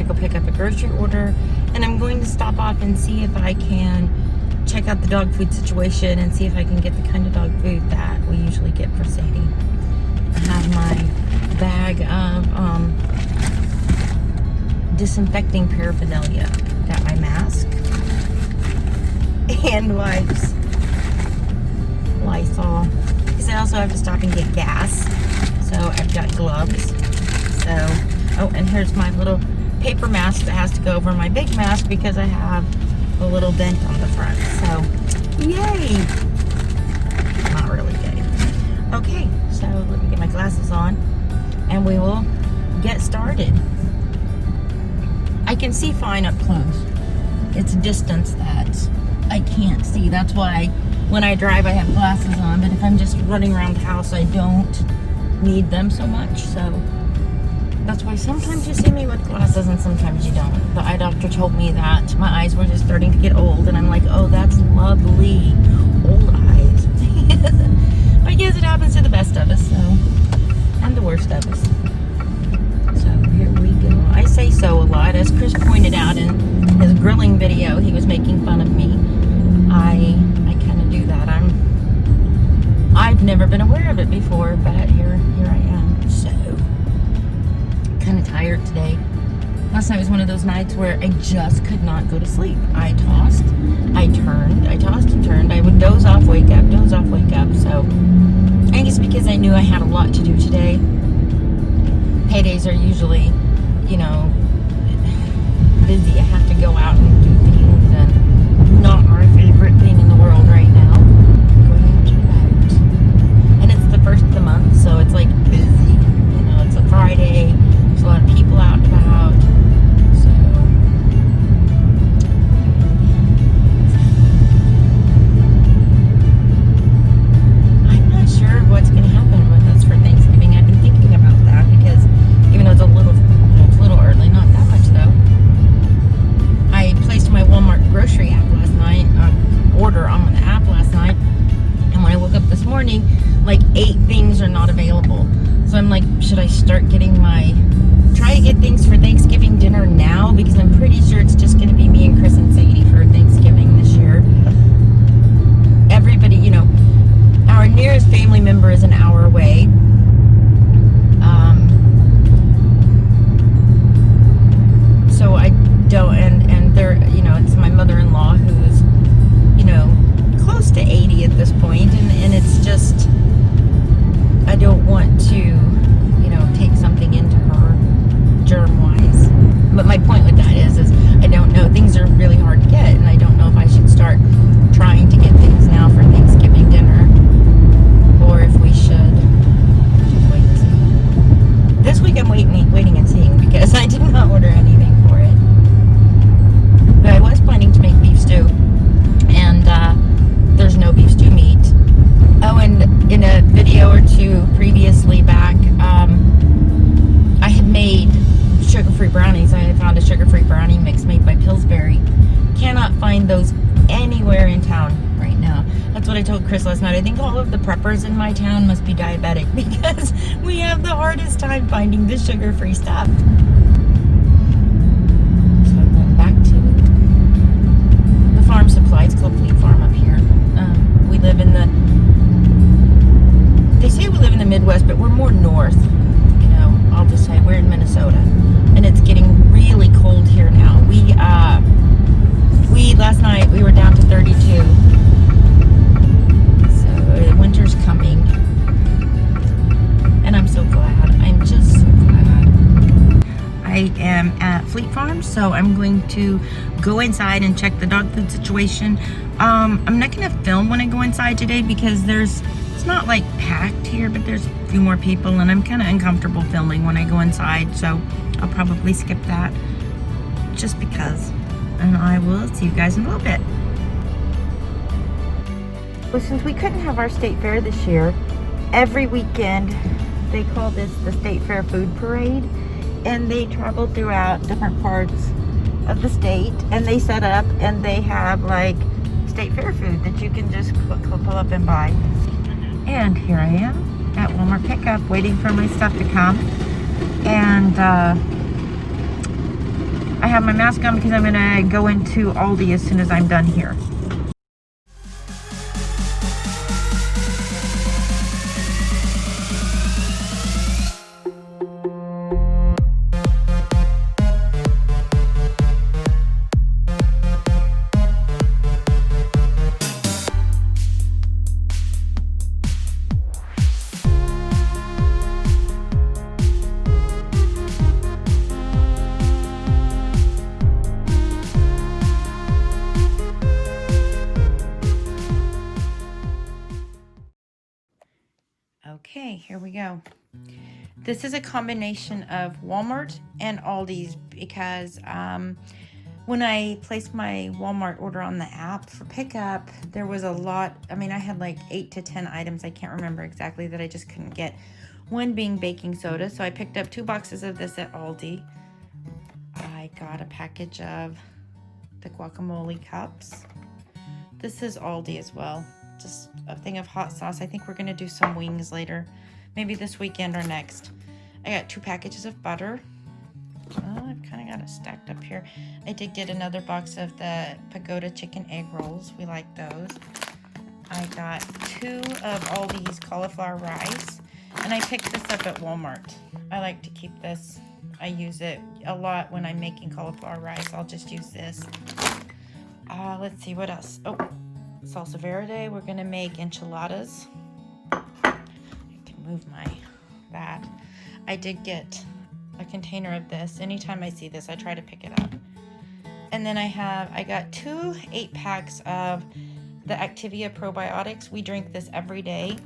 to go pick up a grocery order, and I'm going to stop off and see if I can check out the dog food situation and see if I can get the kind of dog food that we usually get for Sadie. I have my bag of disinfecting paraphernalia. Got my mask, hand wipes, Lysol, because I also have to stop and get gas, so I've got gloves. So, oh, and here's my little paper mask that has to go over my big mask because I have a little dent on the front. So, yay! Not really yay. Okay, so let me get my glasses on and we will get started. I can see fine up close. It's a distance that I can't see. That's why when I drive I have glasses on, but if I'm just running around the house I don't need them so much. So that's why sometimes you see me with glasses and sometimes you don't. The eye doctor told me that my eyes were just starting to get old, and I'm like, oh, that's lovely. Old eyes. But I guess it happens to the best of us, so, and the worst of us. So here we go. I say so a lot. As Chris pointed out in his grilling video, he was making fun of me. I kind of do that. I've never been aware of it before, but here I am. So kind of tired today. Last night was one of those nights where I just could not go to sleep. I tossed, I turned, I tossed and turned. I would doze off, wake up, doze off, wake up. So I think it's because I knew I had a lot to do today. Paydays are usually, you know, busy. I have to go out and do things, and not my favorite thing in the world right now. Going out and about. And it's the first of the month, so it's like busy. You know, it's a Friday. There's a lot of people out and about. So I'm not sure what's going to happen with us for Thanksgiving. I've been thinking about that because even though it's a little early, not that much though. I placed my Walmart grocery app last night, order on the app last night, and when I woke up this morning, like 8 things are not available. So I'm like, should I start getting try to get things for Thanksgiving dinner now? Because I'm pretty sure it's just going to be me and Chris and Sadie for Thanksgiving this year. Everybody, you know, our nearest family member is an hour away. So I don't, and they're, you know, it's my mother-in-law who's, you know, close to 80 at this point, and it's just, I don't want to, you know, take something into her germ-wise. But my point with that is I don't know, things are really hard to get, and I don't know if I should start trying to get things now for Thanksgiving dinner, or if we should just wait and see. This week I'm waiting and seeing, because I did not order anything for it. But I was planning to make beef stew, and there's no beef stew meat. Oh, and in a video or two previously back, I had made sugar-free brownies. I had found a sugar-free brownie mix made by Pillsbury. Cannot find those anywhere in town right now. That's what I told Chris last night. I think all of the preppers in my town must be diabetic because we have the hardest time finding the sugar-free stuff. So I'm going back to the farm supply. It's called Fleet Farm up here. We live in they say we live in the Midwest, but we're more north. You know, I'll just say we're in Minnesota, and it's getting really cold here now. We last night we were down to 32. So winter's coming, and I'm so glad. I'm just so glad. I am at Fleet Farm, so I'm going to go inside and check the dog food situation. I'm not going to film when I go inside today because it's not like packed here, but there's a few more people, and I'm kind of uncomfortable filming when I go inside, so I'll probably skip that just because. And I will see you guys in a little bit. Well, since we couldn't have our state fair this year, every weekend they call this the State Fair Food Parade, and they travel throughout different parts of the state, and they set up and they have like state fair food that you can just pull up and buy. And here I am at Walmart pickup, waiting for my stuff to come. And have my mask on because I'm gonna go into Aldi as soon as I'm done here. Okay, here we go. This is a combination of Walmart and Aldi's because when I placed my Walmart order on the app for pickup, there was a lot. I mean, I had like 8 to 10 items. I can't remember exactly that I just couldn't get. One being baking soda. So I picked up 2 boxes of this at Aldi. I got a package of the guacamole cups. This is Aldi as well. Just a thing of hot sauce. I think we're going to do some wings later. Maybe this weekend or next. I got 2 packages of butter. I've kind of got it stacked up here. I did get another box of the Pagoda chicken egg rolls. We like those. I got 2 of Aldi's cauliflower rice. And I picked this up at Walmart. I like to keep this. I use it a lot when I'm making cauliflower rice. I'll just use this. Let's see what else. Oh, salsa verde. We're going to make enchiladas. I can move that. I did get a container of this. Anytime I see this, I try to pick it up. And then I got 2 8-packs of the Activia probiotics. We drink this every day.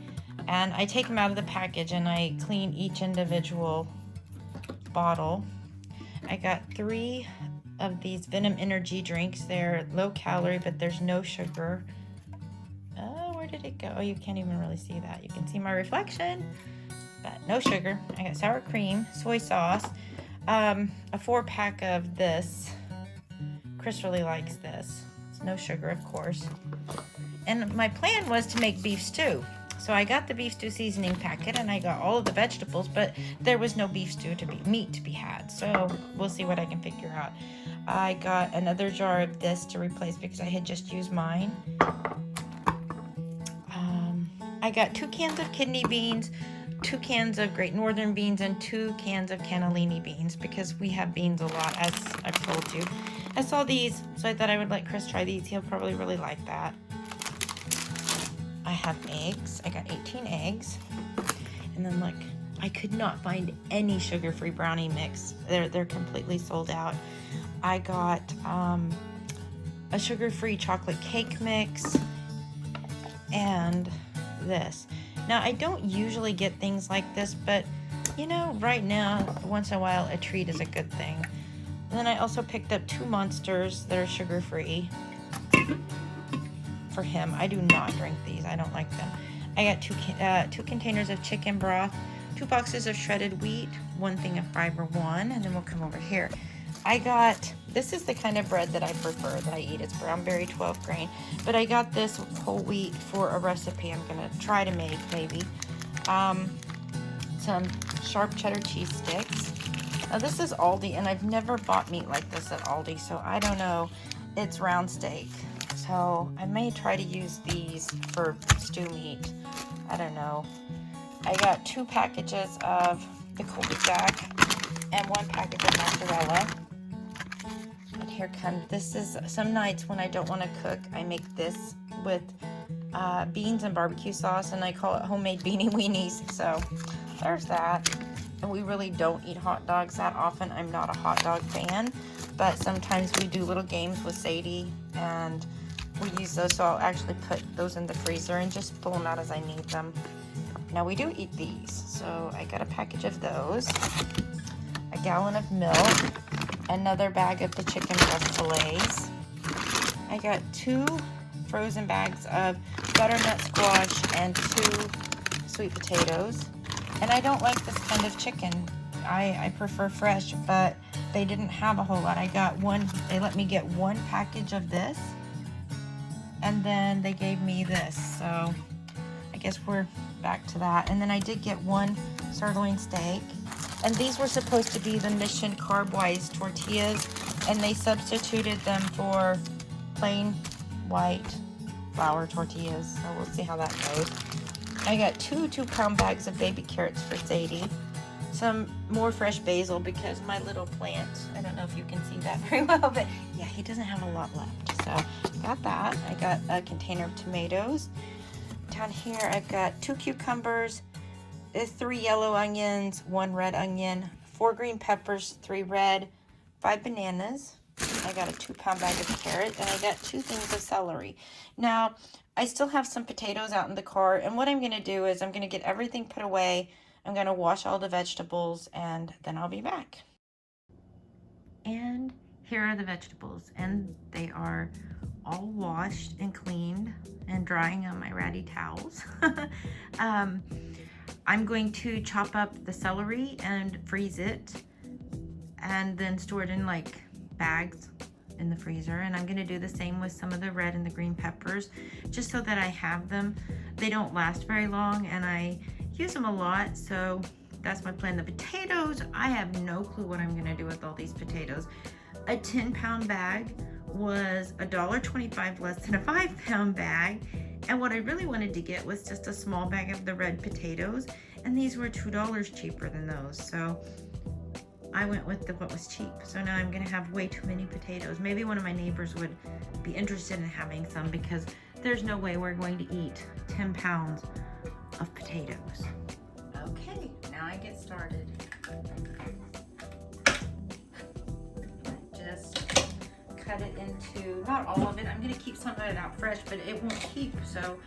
And I take them out of the package and I clean each individual bottle. I got 3 of these Venom Energy drinks. They're low calorie, but there's no sugar. Oh, where did it go? Oh, you can't even really see that. You can see my reflection, but no sugar. I got sour cream, soy sauce, a 4-pack of this. Chris really likes this. It's no sugar, of course. And my plan was to make beef stew. So I got the beef stew seasoning packet and I got all of the vegetables, but there was no beef stew meat to be had. So we'll see what I can figure out. I got another jar of this to replace because I had just used mine. I got 2 cans of kidney beans, 2 cans of Great Northern beans, and 2 cans of cannellini beans because we have beans a lot, as I've told you. I saw these, so I thought I would let Chris try these. He'll probably really like that. I have eggs. I got 18 eggs. And then look, I could not find any sugar-free brownie mix. They're completely sold out. I got a sugar-free chocolate cake mix and this. Now, I don't usually get things like this, but you know, right now, once in a while, a treat is a good thing. And then I also picked up 2 Monsters that are sugar-free for him. I do not drink these. I don't like them. I got 2 containers of chicken broth, 2 boxes of shredded wheat, 1 thing of Fiber One, and then we'll come over here. I got, this is the kind of bread that I prefer, that I eat. It's brownberry 12 grain, but I got this whole wheat for a recipe I'm gonna try to make, maybe. Some sharp cheddar cheese sticks. Now this is Aldi, and I've never bought meat like this at Aldi, so I don't know. It's round steak, so I may try to use these for stew meat. I don't know. I got 2 packages of the Colby Jack and 1 package of mozzarella. And here comes, this is some nights when I don't want to cook, I make this with beans and barbecue sauce, and I call it homemade beanie weenies. So there's that. And we really don't eat hot dogs that often. I'm not a hot dog fan, but sometimes we do little games with Sadie and we use those, so I'll actually put those in the freezer and just pull them out as I need them. Now we do eat these, so I got a package of those, a gallon of milk, another bag of the chicken breast fillets. I got 2 frozen bags of butternut squash and 2 sweet potatoes. And I don't like this kind of chicken. I prefer fresh, but they didn't have a whole lot. I got 1, they let me get 1 package of this, and then they gave me this, so I guess we're back to that. And then I did get 1 sirloin steak, and these were supposed to be the Mission Carb-Wise tortillas, and they substituted them for plain white flour tortillas, so we'll see how that goes. I got 2 2-pound bags of baby carrots for Sadie, some more fresh basil because my little plant, I don't know if you can see that very well, but yeah, he doesn't have a lot left. So got that. I got a container of tomatoes. Down here I've got 2 cucumbers, 3 yellow onions, 1 red onion, 4 green peppers, 3 red, 5 bananas. I got a 2-pound bag of carrots, and I got 2 things of celery. Now, I still have some potatoes out in the car, and what I'm going to do is I'm going to get everything put away. I'm going to wash all the vegetables, and then I'll be back. And here are the vegetables, and they are all washed and cleaned and drying on my ratty towels. I'm going to chop up the celery and freeze it, and then store it in like bags in the freezer. And I'm going to do the same with some of the red and the green peppers, just so that I have them. They don't last very long, and I use them a lot, so that's my plan. The potatoes, I have no clue what I'm going to do with all these potatoes. A 10-pound bag was $1.25 less than a 5-pound bag, and what I really wanted to get was just a small bag of the red potatoes, and these were $2 cheaper than those, so I went with what was cheap. So now I'm gonna have way too many potatoes. Maybe one of my neighbors would be interested in having some, because there's no way we're going to eat 10 pounds of potatoes. Okay, now I get started. Just cut it into, not all of it, I'm gonna keep some of it out fresh, but it won't keep, so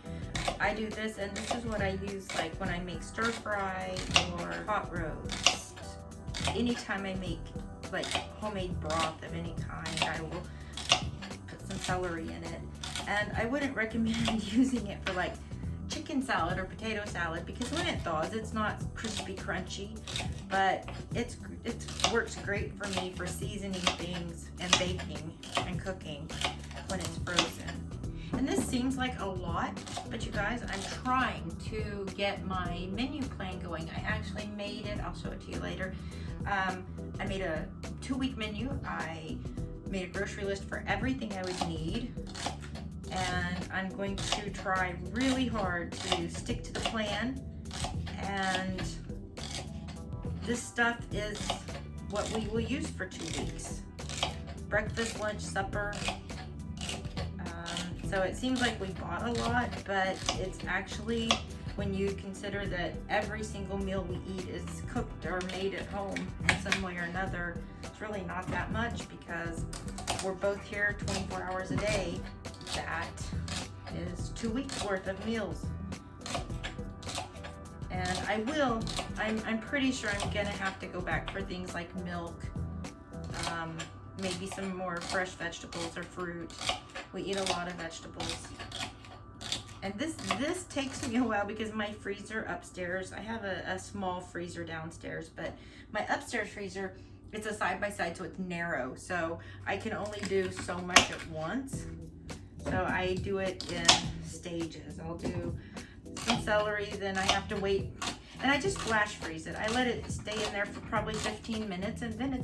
I do this, and this is what I use like when I make stir fry or hot roast. Anytime I make like homemade broth of any kind, I will put some celery in it. And I wouldn't recommend using it for like chicken salad or potato salad, because when it thaws, it's not crispy crunchy, but it works great for me for seasoning things and baking and cooking when it's frozen. And this seems like a lot, but you guys, I'm trying to get my menu plan going. I actually made it, I'll show it to you later. I made a 2-week menu. I made a grocery list for everything I would need, and I'm going to try really hard to stick to the plan. And this stuff is what we will use for 2 weeks. Breakfast, lunch, supper. So it seems like we bought a lot, but it's actually, when you consider that every single meal we eat is cooked or made at home in some way or another, it's really not that much, because we're both here 24 hours a day. That is 2 weeks worth of meals. And I'm pretty sure I'm gonna have to go back for things like milk, maybe some more fresh vegetables or fruit. We eat a lot of vegetables. And this takes me a while, because my freezer upstairs, I have a small freezer downstairs, but my upstairs freezer, it's a side-by-side, so it's narrow. So I can only do so much at once. So I do it in stages. I'll do some celery, then I have to wait. And I just flash freeze it. I let it stay in there for probably 15 minutes, and then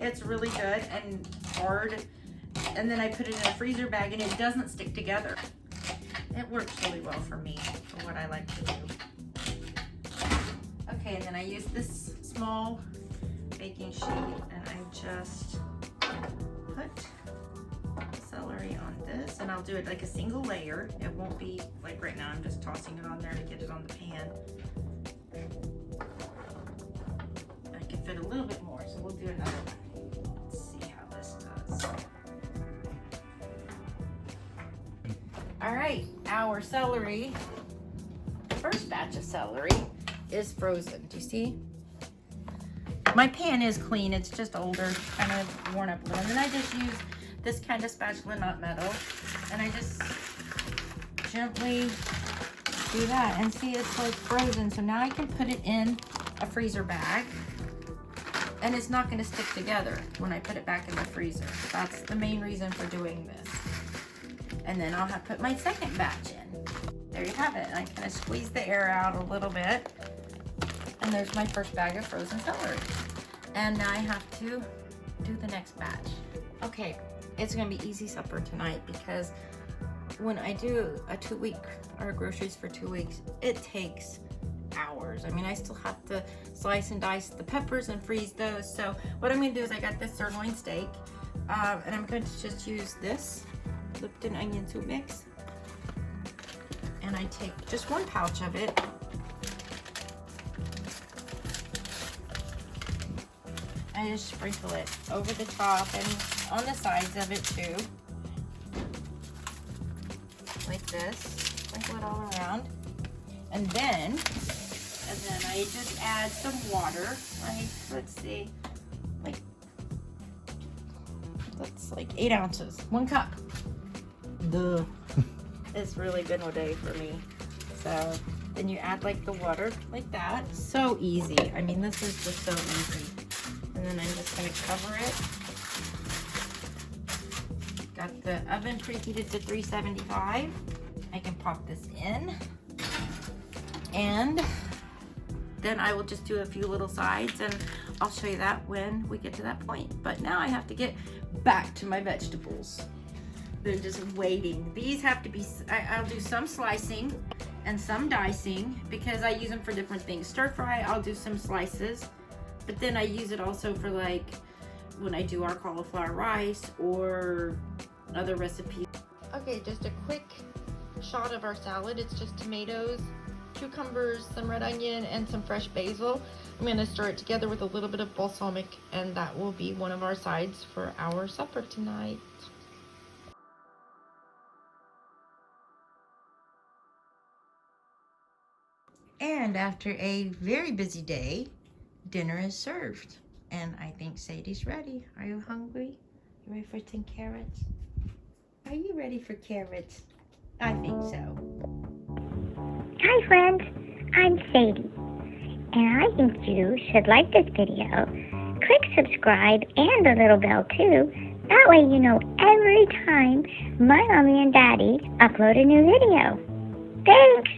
it's really good and hard. And then I put it in a freezer bag, and it doesn't stick together. It works really well for me, for what I like to do. Okay, and then I use this small baking sheet, and I just put the celery on this, and I'll do it like a single layer. It won't be like right now, I'm just tossing it on there to get it on the pan. I can fit a little bit more, so we'll do another one. Let's see how this does. All right, our celery, first batch of celery is frozen. Do you see? My pan is clean, it's just older, kind of worn up a little. And then I just use this kind of spatula, not metal, and I just gently do that. And see, it's like frozen. So now I can put it in a freezer bag, and it's not gonna stick together when I put it back in the freezer. That's the main reason for doing this. And then I'll have put my second batch in. There you have it. I kind of squeeze the air out a little bit. And there's my first bag of frozen celery. And now I have to do the next batch. Okay, it's gonna be easy supper tonight because when I do a 2-week or groceries for 2 weeks, it takes hours. I mean, I still have to slice and dice the peppers and freeze those. So what I'm gonna do is I got this sirloin steak, and I'm going to just use this Lipton onion soup mix, and I take just 1 pouch of it. I just sprinkle it over the top and on the sides of it too, like this. Sprinkle it all around, and then I just add some water. Let's see, that's like 8 ounces, 1 cup. Duh. It's really been a day for me. So then you add like the water like that. So easy. I mean, this is just so easy. And then I'm just gonna cover it. Got the oven preheated to 375. I can pop this in. And then I will just do a few little sides, and I'll show you that when we get to that point. But now I have to get back to my vegetables. They're just waiting. These have to be, I'll do some slicing and some dicing because I use them for different things. Stir fry, I'll do some slices, but then I use it also for like when I do our cauliflower rice or other recipes. Okay, just a quick shot of our salad. It's just tomatoes, cucumbers, some red onion, and some fresh basil. I'm gonna stir it together with a little bit of balsamic, and that will be one of our sides for our supper tonight. And after a very busy day, dinner is served. And I think Sadie's ready. Are you hungry? You ready for some carrots? Are you ready for carrots? I think so. Hi friends, I'm Sadie, and I think you should like this video. Click subscribe and the little bell too. That way you know every time my mommy and daddy upload a new video. Thanks!